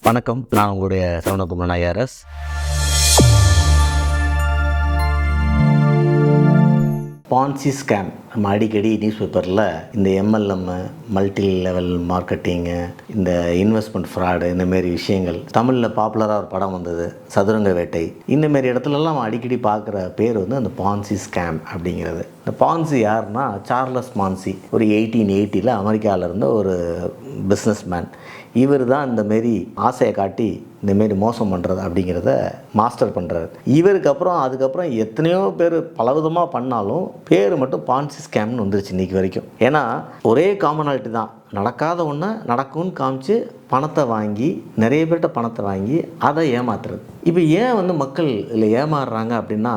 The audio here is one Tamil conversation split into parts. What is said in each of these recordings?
வணக்கம். நான் உங்களுடைய சரவணகுமார் ஐஆர்எஸ். பான்சி ஸ்கேம் நம்ம அடிக்கடி நியூஸ் பேப்பரில் இந்த எம்எல்எம், மல்டி லெவல் மார்க்கெட்டிங்கு, இந்த இன்வெஸ்ட்மெண்ட் ஃப்ராடு, இந்தமாரி விஷயங்கள் தமிழில் பாப்புலராக ஒரு படம் வந்தது சதுரங்க வேட்டை. இந்தமாரி இடத்துலலாம் நம்ம அடிக்கடி பார்க்குற பேர் வந்து அந்த பான்சி ஸ்கேம் அப்படிங்கிறது. இந்த பான்சி யாருன்னா சார்லஸ் பான்சி, ஒரு 1880 அமெரிக்காவில் இருந்த ஒரு பிஸ்னஸ் மேன். இவர் தான் இந்தமாரி ஆசையை காட்டி இந்தமாரி மோசம் பண்ணுறது அப்படிங்கிறத மாஸ்டர் பண்ணுறாரு. இவருக்கு அப்புறம் அதுக்கப்புறம் எத்தனையோ பேர் பலவிதமாக பண்ணாலும் பேர் மட்டும் பான்சி ஸ்கேம்னு வந்துருச்சு இன்றைக்கி வரைக்கும். ஏன்னா ஒரே காமனாலிட்டி தான், நடக்காத ஒன்று நடக்கும்னு காமிச்சு பணத்தை வாங்கி, நிறைய பேர்கிட்ட பணத்தை வாங்கி அதை ஏமாத்துறது. இப்போ ஏன் வந்து மக்கள் இதில் ஏமாறுறாங்க அப்படின்னா,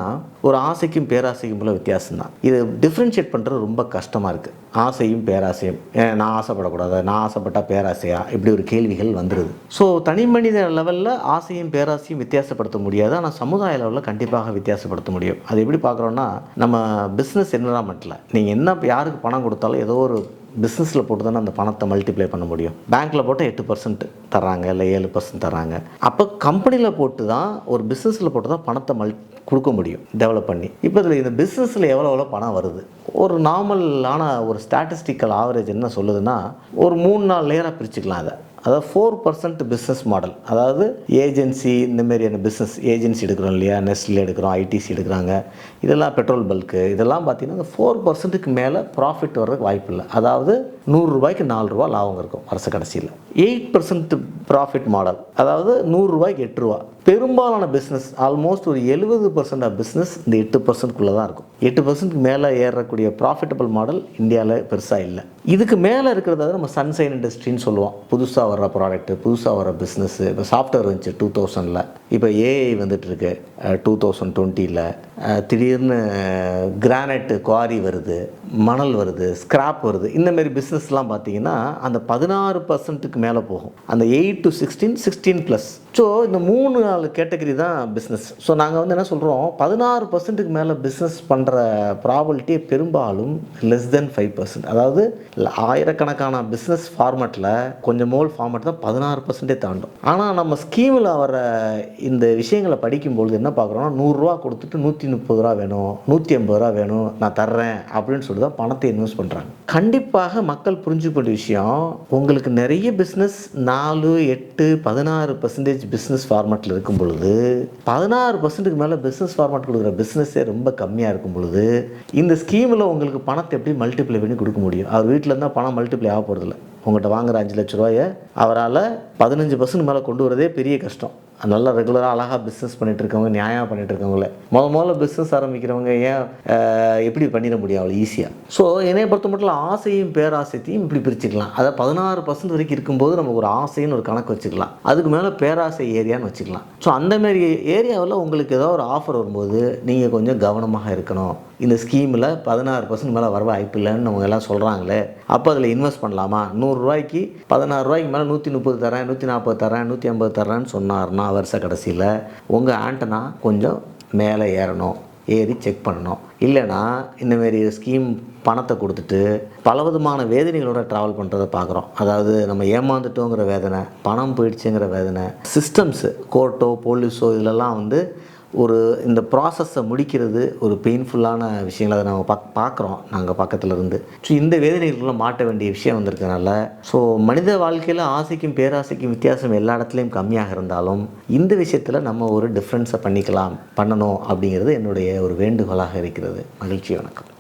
ஒரு ஆசைக்கும் பேராசைக்கும் உள்ள வித்தியாசம் தான். இது டிஃப்ரென்ஷியேட் பண்ணுறது ரொம்ப கஷ்டமாக இருக்குது. ஆசையும் பேராசையும், நான் ஆசைப்படக்கூடாது, நான் ஆசைப்பட்டால் பேராசையா, இப்படி ஒரு கேள்விகள் வந்துடுது. ஸோ தனி மனித லெவலில் ஆசையும் பேராசையும் வித்தியாசப்படுத்த முடியாது, ஆனால் சமுதாய லெவலில் கண்டிப்பாக வித்தியாசப்படுத்த முடியும். அது எப்படி பார்க்குறோன்னா, நம்ம பிஸ்னஸ் என்விரான்மெண்ட்டில் நீங்கள் என்ன யாருக்கு பணம் கொடுத்தாலும் ஏதோ ஒரு பிஸ்னஸில் போட்டு தானே அந்த பணத்தை மல்டிப்ளை பண்ண முடியும். பேங்க்கில் போட்டால் 8% தராங்க, இல்லை 7% தராங்க. அப்போ கம்பெனியில் போட்டு தான், ஒரு பிஸ்னஸில் போட்டு தான் பணத்தை கொடுக்க முடியும் டெவலப் பண்ணி. இப்போ இதில் இந்த பிஸ்னஸில் எவ்வளோ பணம் வருது, ஒரு நார்மலான ஒரு ஸ்டாட்டிஸ்டிக்கல் ஆவரேஜ் என்ன சொல்லுதுன்னா, ஒரு 3-4 லேயராக பிரிச்சுக்கலாம். அதாவது 4% பிஸ்னஸ் மாடல், அதாவது ஏஜென்சி, இந்தமாரியான பிஸ்னஸ் ஏஜென்சி எடுக்கிறோம் இல்லையா, நெஸ்ட்லே எடுக்கிறோம், ஐடிசி எடுக்கிறாங்க, இதெல்லாம் பெட்ரோல் பல்க்கு, இதெல்லாம் பார்த்திங்கன்னா அந்த 4%க்கு மேலே ப்ராஃபிட் வர்றதுக்கு வாய்ப்பு இல்லை. அதாவது 100 ரூபாய்க்கு 4 ரூபா லாபம் இருக்கும் வருஷ கடைசியில். 8% ப்ராஃபிட் மாடல், அதாவது 100 ரூபாய்க்கு 8 ரூபா. பெரும்பாலான பிஸ்னஸ், ஆல்மோஸ்ட் ஒரு 70% ஆஃப் பிஸ்னஸ் இந்த 8%க்குள்ளே தான் இருக்கும். 8%க்கு மேலே ஏறக்கூடிய ப்ராஃபிட்டபிள் மாடல் இந்தியாவில் பெருசாக இல்லை. இதுக்கு மேலே இருக்கிறத நம்ம சன்ஷைன் இண்டஸ்ட்ரின்னு சொல்லுவோம். புதுசாக வர்ற ப்ராடக்ட்டு, புதுசாக வர பிஸ்னஸ்ஸு. இப்போ சாஃப்ட்வேர் வந்துச்சு 2000, இப்போ ஏஐ வந்துட்டுருக்கு 2020. திடீர்னு கிரானைட்டு குவாரி வருது, மணல் வருது, ஸ்கிராப் வருது. இந்தமாரி பிஸ்னஸ்லாம் பார்த்திங்கன்னா அந்த 16%க்கு மேலே போகும். அந்த 8 to 16, 16+. ஸோ இந்த 3-4 கேட்டகரி தான் பிஸ்னஸ். ஸோ நாங்கள் வந்து என்ன சொல்கிறோம், 16%க்கு மேலே பிஸ்னஸ் பண்ணுற ப்ராபபிலிட்டி பெரும்பாலும் லெஸ் தென் 5%. அதாவது ஆயிரக்கணக்கான பிஸ்னஸ் ஃபார்மேட்டில் கொஞ்சம் மோல் ஃபார்மேட் தான் 16% தாண்டும். ஆனால் நம்ம ஸ்கீமில் வர இந்த விஷயங்களை படிக்கும்பொழுது என்ன பார்க்குறோன்னா, 100 ரூபா கொடுத்துட்டு 130 ரூபா வேணும், 150 ரூபா வேணும், நான் தர்றேன் அப்படின்னு சொல்லி தான் பணத்தை இன்வெஸ்ட் பண்ணுறாங்க. கண்டிப்பாக மக்கள் புரிஞ்சுக்கொண்ட விஷயம், உங்களுக்கு நிறைய பிஸ்னஸ் 4, 8, 16% பிஸ்னஸ் ஃபார்மேட்டில் இருக்கும் பொழுது, 16%க்கு மேலே பிஸ்னஸ் ஃபார்மேட் கொடுக்குற பிஸ்னஸே ரொம்ப கம்மியாக இருக்கும் பொழுது, இந்த ஸ்கீமில் உங்களுக்கு பணத்தை எப்படி மல்டிப்ளை பண்ணி கொடுக்க முடியும்? அவர் வீட்டில் இருந்தால் பணம் மல்டிப்ளை ஆக போகிறதில்ல. உங்கள்கிட்ட வாங்குகிற 5 லட்ச ரூபாயை அவரால் 15% மேலே கொண்டு வரதே பெரிய கஷ்டம். நல்லா ரெகுலராக அழகாக பிஸ்னஸ் பண்ணிகிட்டு இருக்கவங்க, நியாயமாக பண்ணிகிட்டு இருக்கவங்களே, முதல்ல பிஸ்னஸ் ஆரம்பிக்கிறவங்க ஏன் எப்படி பண்ணிட முடியும் அவ்வளோ ஈஸியாக? ஸோ என்னைய பொறுத்த மட்டும் ஆசையும் பேராசைத்தையும் இப்படி பிரிச்சுக்கலாம். அதை 16% வரைக்கும் இருக்கும்போது நம்ம ஒரு ஆசைன்னு ஒரு கணக்கு வச்சுக்கலாம், அதுக்கு மேலே பேராசை ஏரியான்னு வச்சுக்கலாம். ஸோ அந்தமாரி ஏரியாவில் உங்களுக்கு ஏதோ ஒரு ஆஃபர் வரும்போது நீங்கள் கொஞ்சம் கவனமாக இருக்கணும். இந்த ஸ்கீமில் 16% மேலே வர வாய்ப்பு இல்லைன்னு அவங்க எல்லாம் சொல்கிறாங்களே, அப்போ அதில் இன்வெஸ்ட் பண்ணலாமா? 100 ரூபாய்க்கு 16 ரூபாய்க்கு மேலே 130 தரேன், 140 தரேன், 150 தரேன்னு சொன்னார்னா வருஷ கடைசியில் உங்கள் ஆண்டனா கொஞ்சம் மேலே ஏறி செக் பண்ணணும். இல்லைனா இந்தமாரி ஸ்கீம் பணத்தை கொடுத்துட்டு பலவிதமான வேதனைகளோட ட்ராவல் பண்ணுறதை பார்க்குறோம். அதாவது நம்ம ஏமாந்துட்டோங்கிற வேதனை, பணம் போயிடுச்சுங்கிற வேதனை, சிஸ்டம்ஸு, கோர்ட்டோ போலீஸோ இதிலெல்லாம் வந்து ஒரு இந்த ப்ராசஸை முடிக்கிறது ஒரு பெயின்ஃபுல்லான விஷயங்களை அதை நம்ம பார்க்குறோம் நாங்கள் பக்கத்தில் இருந்து. ஸோ இந்த வேதனைகளுக்குள்ள மாட்ட வேண்டிய விஷயம் வந்திருக்கனால, ஸோ மனித வாழ்க்கையில் ஆசைக்கும் பேராசைக்கும் வித்தியாசம் எல்லா இடத்துலையும் கம்மியாக இருந்தாலும் இந்த விஷயத்தில் நம்ம ஒரு டிஃப்ரென்ஸை பண்ணணும் அப்படிங்கிறது என்னுடைய ஒரு வேண்டுகோளாக இருக்கிறது. மகிழ்ச்சி, வணக்கம்.